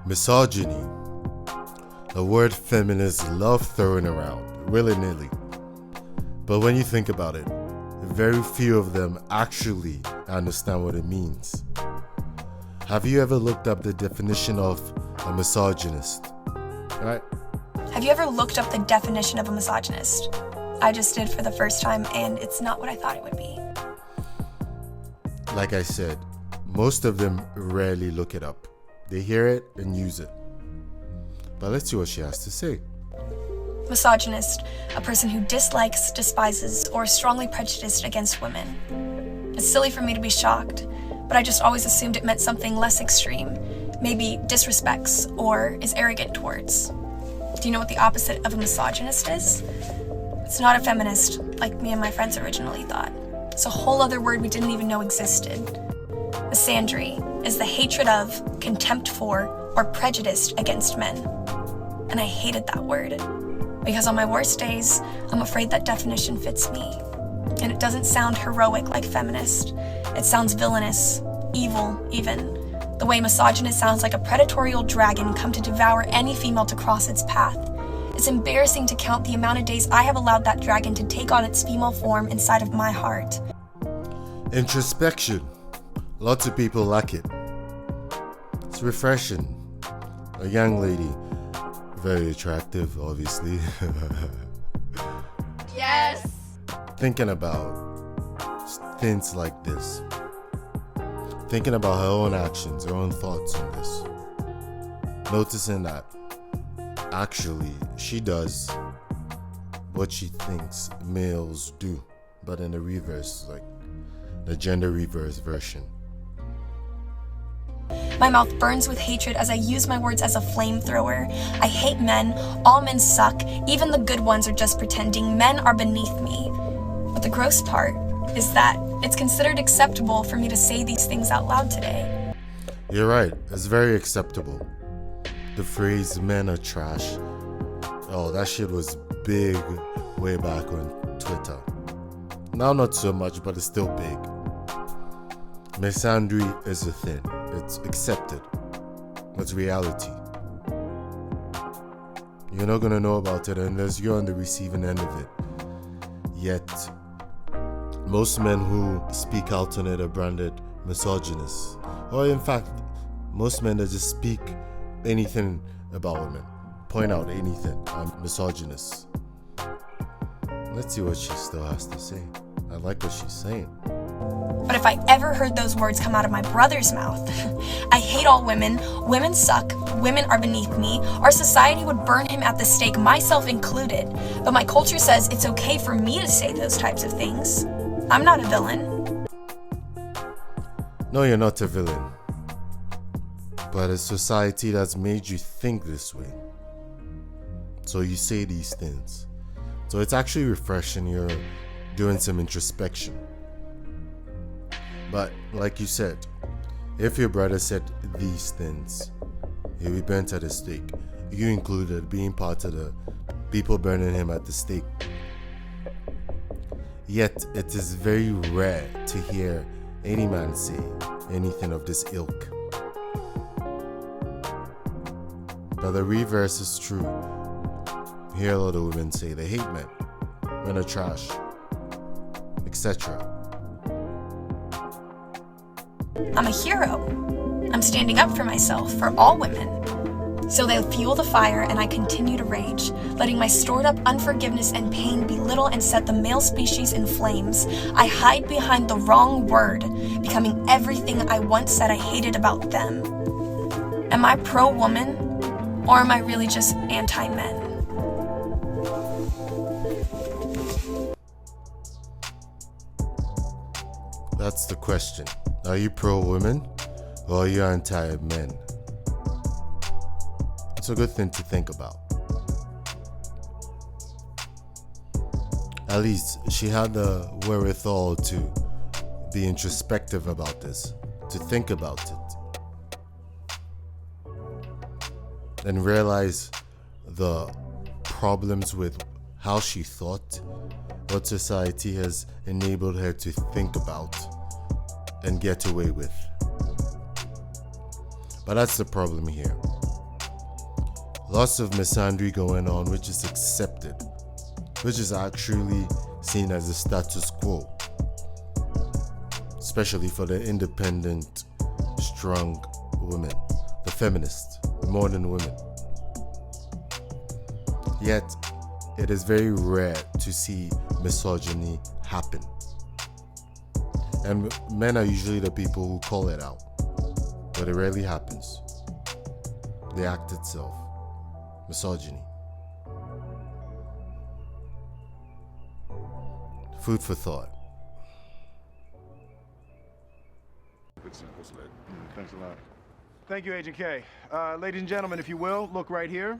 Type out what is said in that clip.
Misogyny, a word feminists love throwing around willy-nilly. But when you think about it, very few of them actually understand what it means. Have you ever looked up the definition of a misogynist? Right? Have you ever looked up the definition of a misogynist? I just did for the first time, and it's not what I thought it would be. Like I said, most of them rarely look it up. They hear it and use it. But let's see what she has to say. Misogynist, a person who dislikes, despises, or is strongly prejudiced against women. It's silly for me to be shocked, but I just always assumed it meant something less extreme, maybe disrespects or is arrogant towards. Do you know what the opposite of a misogynist is? It's not a feminist, like me and my friends originally thought. It's a whole other word we didn't even know existed. Misandry is the hatred of, contempt for, or prejudice against men. And I hated that word, because on my worst days, I'm afraid that definition fits me. And it doesn't sound heroic like feminist. It sounds villainous, evil even. The way misogynist sounds like a predatory dragon come to devour any female to cross its path. It's embarrassing to count the amount of days I have allowed that dragon to take on its female form inside of my heart. Introspection. Lots of people lack it. It's refreshing. A young lady, very attractive, obviously. Yes! Thinking about things like this. Thinking about her own actions, her own thoughts on this. Noticing that actually she does what she thinks males do, but in the reverse, like the gender reverse version. My mouth burns with hatred as I use my words as a flamethrower. I hate men. All men suck. Even the good ones are just pretending. Men are beneath me. But the gross part is that it's considered acceptable for me to say these things out loud today. You're right. It's very acceptable. The phrase men are trash. Oh, that shit was big way back on Twitter. Now not so much, but it's still big. Misandry is a thing. It's accepted. It's reality. You're not gonna know about it unless you're on the receiving end of it. Yet, most men who speak out on it are branded misogynists. Or in fact, most men that just speak anything about women, point out anything, are misogynists. Let's see what she still has to say. I like what she's saying. But if I ever heard those words come out of my brother's mouth, I hate all women, women suck, women are beneath me, our society would burn him at the stake, myself included. But my culture says it's okay for me to say those types of things. I'm not a villain. No, you're not a villain. But a society that's made you think this way. So you say these things. So it's actually refreshing. You're doing some introspection. But like you said, if your brother said these things, he'll be burnt at the stake. You included being part of the people burning him at the stake. Yet it is very rare to hear any man say anything of this ilk. But the reverse is true. You hear a lot of women say they hate men, men are trash, etc. I'm a hero. I'm standing up for myself, for all women. So they fuel the fire and I continue to rage, letting my stored up unforgiveness and pain belittle and set the male species in flames. I hide behind the wrong word, becoming everything I once said I hated about them. Am I pro-woman, or am I really just anti-men? That's the question. Are you pro-women or are you anti-men? It's a good thing to think about. At least she had the wherewithal to be introspective about this, to think about it, and realize the problems with how she thought, what society has enabled her to think about and get away with. But that's the problem here. Lots of misandry going on, which is accepted, which is actually seen as the status quo, especially for the independent, strong women, the feminists, the modern women. Yet, it is very rare to see misogyny happen. And men are usually the people who call it out, but it rarely happens. The act itself, misogyny. Food for thought. Thanks a lot. Thank you, Agent K. Ladies and gentlemen, if you will, look right here.